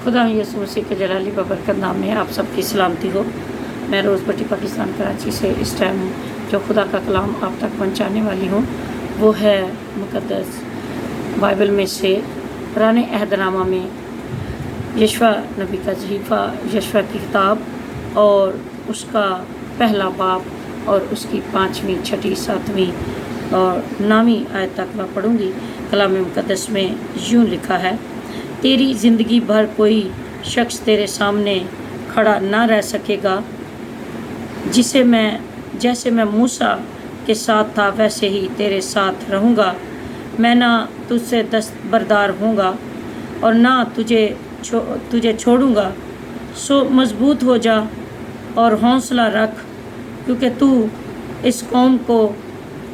खुदा यसु मसीह के जलाली बबरकत नाम में आप सबकी सलामती हो। मैं रोज़ बटी पाकिस्तान कराची से इस टाइम जो खुदा का कलाम आप तक पहुंचाने वाली हूँ वो है मुक़द्दस बाइबल में से पुराने अहदनामा में यशवा नबी का सहीफ़ा यशवा की किताब और उसका पहला बाब और उसकी 5वीं 6ठी 7वीं और 9वीं आयत तक मैं पढ़ूँगी। कलाम मुक़द्दस में यूँ लिखा है, तेरी ज़िंदगी भर कोई शख्स तेरे सामने खड़ा ना रह सकेगा। जैसे मैं मूसा के साथ था वैसे ही तेरे साथ रहूँगा। मैं ना तुझसे दस्तबरदार होऊंगा और ना तुझे छोड़ूंगा। सो मजबूत हो जा और हौसला रख, क्योंकि तू इस कौम को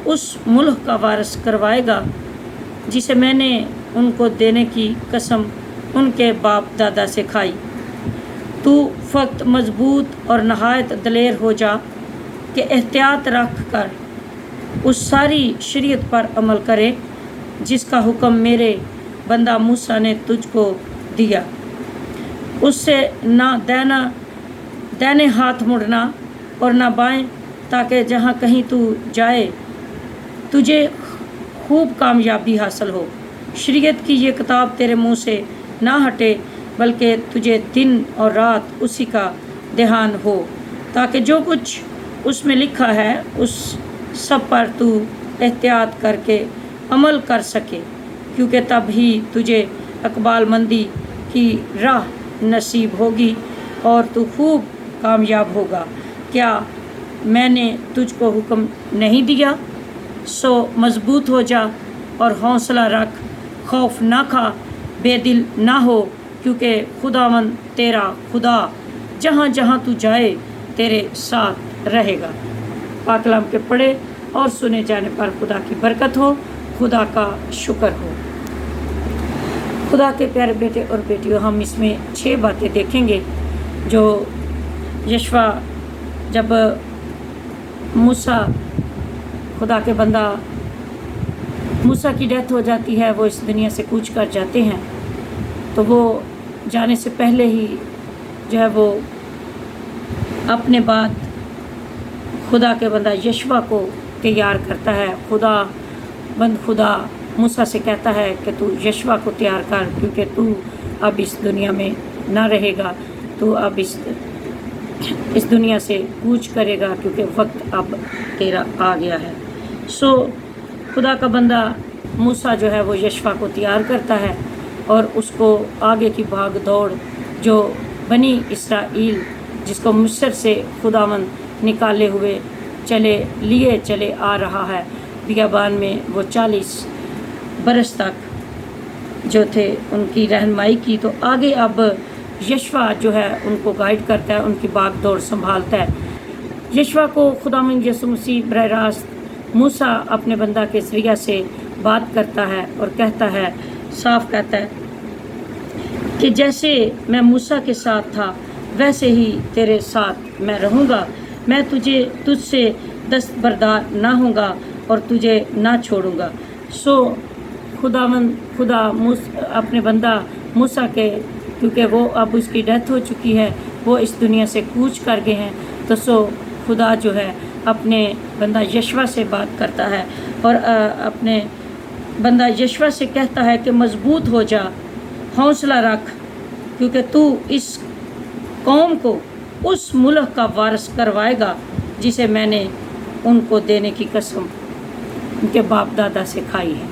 उस मुल्क का वारिस करवाएगा जिसे मैंने उनको देने की कसम उनके बाप दादा से खाई। तू फ़क्त मजबूत और नहायत दलेर हो जा कि एहतियात रख कर उस सारी शरीयत पर अमल करे जिसका हुक्म मेरे बंदा मूसा ने तुझको दिया। उससे ना दाहिने हाथ मुड़ना और ना बाएं, ताकि जहाँ कहीं तू जाए तुझे खूब कामयाबी हासिल हो। शरीयत की ये किताब तेरे मुंह से ना हटे, बल्कि तुझे दिन और रात उसी का ध्यान हो, ताकि जो कुछ उसमें लिखा है उस सब पर तू एहतियात करके अमल कर सके, क्योंकि तब ही तुझे अकबालमंदी की राह नसीब होगी और तू खूब कामयाब होगा। क्या मैंने तुझको हुक्म नहीं दिया? सो मजबूत हो जा और हौसला रख, खौफ ना खा, बेदिल ना हो, क्योंकि खुदावंद तेरा खुदा जहाँ जहाँ तू जाए तेरे साथ रहेगा। पाक कलाम के पढ़े और सुने जाने पर खुदा की बरकत हो, खुदा का शुक्र हो। खुदा के प्यारे बेटे और बेटियों, हम इसमें 6 बातें देखेंगे जो यशवा जब मूसा खुदा के बंदा मूसा की डेथ हो जाती है, वो इस दुनिया से कूच कर जाते हैं, तो वो जाने से पहले ही जो है वो अपने बाद खुदा के बंदा यशवा को तैयार करता है। खुदा मूसा से कहता है कि तू यशवा को तैयार कर, क्योंकि तू अब इस दुनिया में ना रहेगा, तू अब इस दुनिया से कूच करेगा, क्योंकि वक्त अब तेरा आ गया है। सो खुदा का बंदा मूसा जो है वो यशवा को तैयार करता है और उसको आगे की भाग दौड़ जो बनी इसराइल जिसको मिस्र से खुदावंद निकाले हुए चले आ रहा है, बियाबान में वो 40 बरस तक जो थे उनकी रहनुमाई की, तो आगे अब यशवा जो है उनको गाइड करता है, उनकी भाग दौड़ संभालता है। यशवा को खुदावंद यसु मसीह बरह रास्त मूसा अपने बंदा के ज़रिया से बात करता है और कहता है, साफ कहता है कि जैसे मैं मूसा के साथ था वैसे ही तेरे साथ मैं रहूँगा। मैं तुझसे दस्तबरदार ना होऊंगा और तुझे ना छोड़ूंगा। सो खुदा अपने बंदा मूसा के, क्योंकि वो अब उसकी डेथ हो चुकी है, वो इस दुनिया से कूच कर गए हैं, तो सो खुदा जो है अपने बंदा यशवा से बात करता है और अपने बंदा यशवा से कहता है कि मजबूत हो जा, हौसला रख, क्योंकि तू इस कौम को उस मुल्क का वारिस करवाएगा जिसे मैंने उनको देने की कसम उनके बाप दादा से खाई है।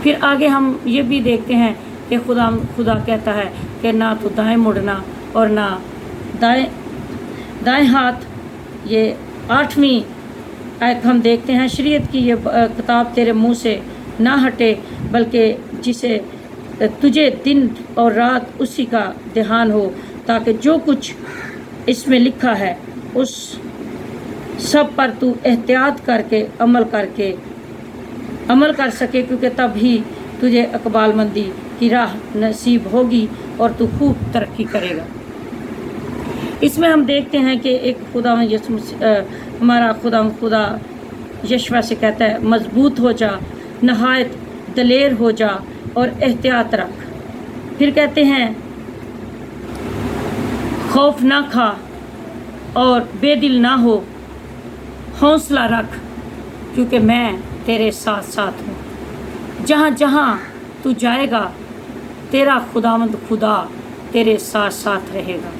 फिर आगे हम ये भी देखते हैं कि खुदा कहता है कि ना तो दाएं मुड़ना और ना दाएं हाथ। ये 8वीं आयत हम देखते हैं, शरीयत की ये किताब तेरे मुंह से ना हटे, बल्कि जिसे तुझे दिन और रात उसी का ध्यान हो, ताकि जो कुछ इसमें लिखा है उस सब पर तू एहतियात करके अमल कर सके, क्योंकि तब ही तुझे अकबालमंदी की राह नसीब होगी और तू खूब तरक्की करेगा। इसमें हम देखते हैं कि एक हमारा खुदा यशवा से कहता है, मजबूत हो जा, नहायत दलेर हो जा और एहतियात रख। फिर कहते हैं खौफ ना खा और बेदिल ना हो, हौसला रख क्योंकि मैं तेरे साथ साथ हूँ। जहाँ जहाँ तू जाएगा तेरा खुदावंद खुदा तेरे साथ साथ रहेगा।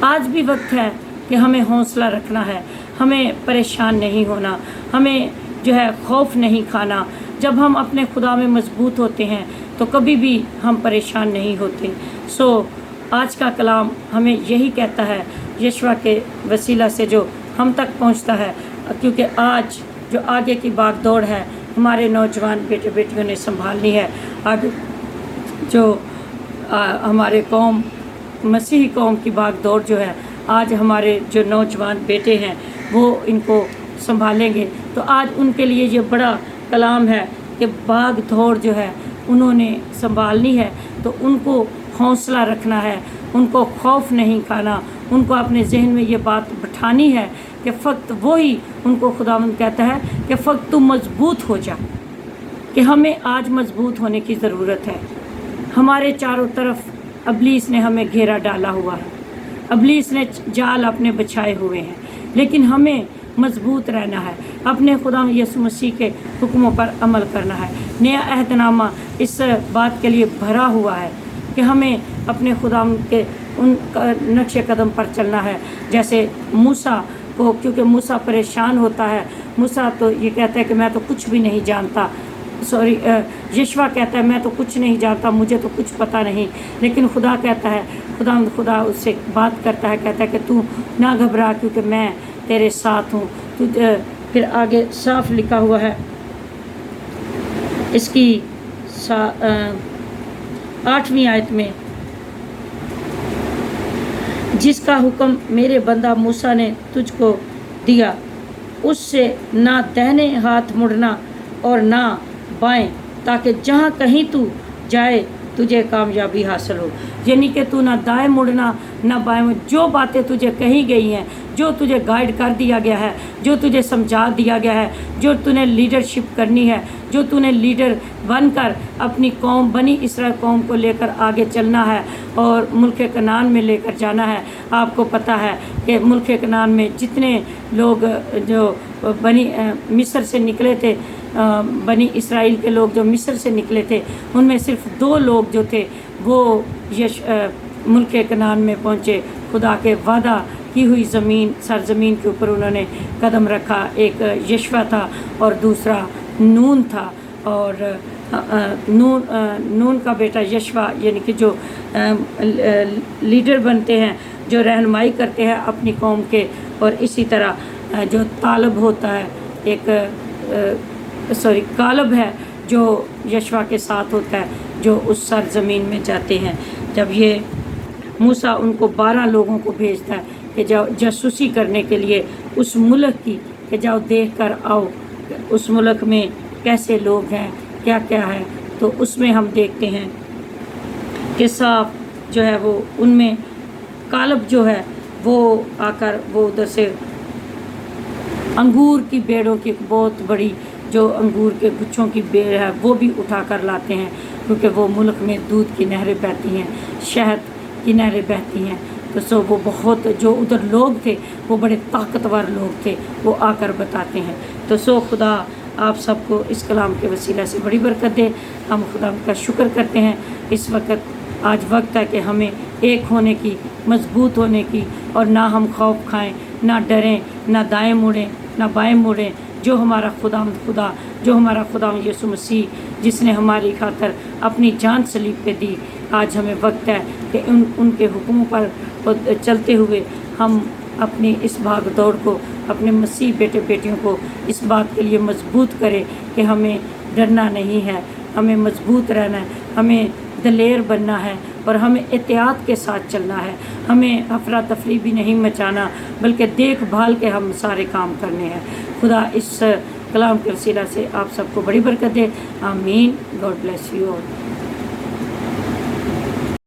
आज भी वक्त है कि हमें हौसला रखना है, हमें परेशान नहीं होना, हमें जो है खौफ नहीं खाना। जब हम अपने खुदा में मजबूत होते हैं तो कभी भी हम परेशान नहीं होते। आज का कलाम हमें यही कहता है, यशवा के वसीला से जो हम तक पहुंचता है, क्योंकि आज जो आगे की भाग दौड़ है हमारे नौजवान बेटे बेटियों ने संभालनी है। आगे जो हमारे कौम मसीही कौम की भाग दौड़ जो है, आज हमारे जो नौजवान बेटे हैं वो इनको संभालेंगे। तो आज उनके लिए ये बड़ा कलाम है कि भाग दौड़ जो है उन्होंने संभालनी है, तो उनको हौसला रखना है, उनको खौफ नहीं खाना, उनको अपने जहन में ये बात बिठानी है कि फ़क्त वही उनको खुदावंद कहता है कि फ़क्त तू मजबूत हो जा, कि हमें आज मजबूत होने की ज़रूरत है। हमारे चारों तरफ अबलीस ने हमें घेरा डाला हुआ है, अबलीस ने जाल अपने बिछाए हुए हैं, लेकिन हमें मजबूत रहना है, अपने खुदा यीशु मसीह के हुक्मों पर अमल करना है। नया अहदनामा इस बात के लिए भरा हुआ है कि हमें अपने खुदा के उन नक्शे कदम पर चलना है। जैसे मूसा को, क्योंकि मूसा परेशान होता है, मूसा तो ये कहता है कि मैं तो कुछ भी नहीं जानता, यशवा कहता है मैं तो कुछ नहीं जानता, मुझे तो कुछ पता नहीं, लेकिन खुदा कहता है, खुदा उससे बात करता है, कहता है कि तू ना घबरा क्योंकि मैं तेरे साथ हूँ। फिर आगे साफ लिखा हुआ है इसकी 8वीं आयत में, जिसका हुक्म मेरे बंदा मूसा ने तुझको दिया, उससे ना दाहिने हाथ मुड़ना और ना बाएं, ताकि जहाँ कहीं तू जाए तुझे कामयाबी हासिल हो। यानी कि तू ना दाएं मुड़ना ना बाएं, जो बातें तुझे कही गई हैं, जो तुझे गाइड कर दिया गया है, जो तुझे समझा दिया गया है, जो तूने लीडरशिप करनी है, जो तूने लीडर बनकर अपनी कौम बनी इसराइल कौम को लेकर आगे चलना है और मुल्क कनान में लेकर जाना है। आपको पता है कि मुल्क कनान में जितने लोग जो बनी मिस्र से निकले थे, बनी इसराइल के लोग जो मिस्र से निकले थे, उनमें सिर्फ 2 लोग जो थे वो मुल्क कनान में पहुँचे। खुदा के वादा की हुई ज़मीन सरज़मीन के ऊपर उन्होंने कदम रखा। एक यशवा था और दूसरा नून था, और नून का बेटा यशवा यानी कि जो लीडर बनते हैं, जो रहनुमाई करते हैं अपनी कौम के, और इसी तरह जो तालब होता है, कालब है जो यशवा के साथ होता है, जो उस सरज़मीन में जाते हैं। जब ये मूसा उनको 12 लोगों को भेजता है कि जाओ जासूसी करने के लिए उस मुल्क की, कि जाओ देख कर आओ उस मुल्क में कैसे लोग हैं, क्या क्या है, तो उसमें हम देखते हैं कि साफ जो है वो उनमें कालब जो है वो आकर वो उधर से अंगूर की बेड़ों की बहुत बड़ी जो अंगूर के गुच्छों की बेड़ है वो भी उठा कर लाते हैं, क्योंकि वो मुल्क में दूध की नहरें बहती हैं, शहद की नहरें बहती हैं। तो वो बहुत जो उधर लोग थे वो बड़े ताकतवर लोग थे, वो आकर बताते हैं। तो खुदा आप सबको इस कलाम के वसीला से बड़ी बरकत दे। हम खुदा का शुक्र करते हैं। इस वक्त आज वक्त है कि हमें एक होने की, मजबूत होने की, और ना हम खौफ खाएं, ना डरें, ना दाएं मुड़ें, ना बाएं मुड़ें। जो हमारा खुदा, जो हमारा खुदा यीशु मसीह जिसने हमारी खातर अपनी जान सलीब पे दी, आज हमें वक्त है कि उनके हुक्मों पर चलते हुए हम अपनी इस भाग दौड़ को, अपने मसीह बेटे बेटियों को इस बात के लिए मजबूत करें कि हमें डरना नहीं है, हमें मजबूत रहना है, हमें दलेर बनना है, और हमें एहतियात के साथ चलना है। हमें अफरा तफरी भी नहीं मचाना, बल्कि देखभाल के हम सारे काम करने हैं। खुदा इस कलाम के वसीला से आप सबको बड़ी बरकत दे। आमीन। God bless you all.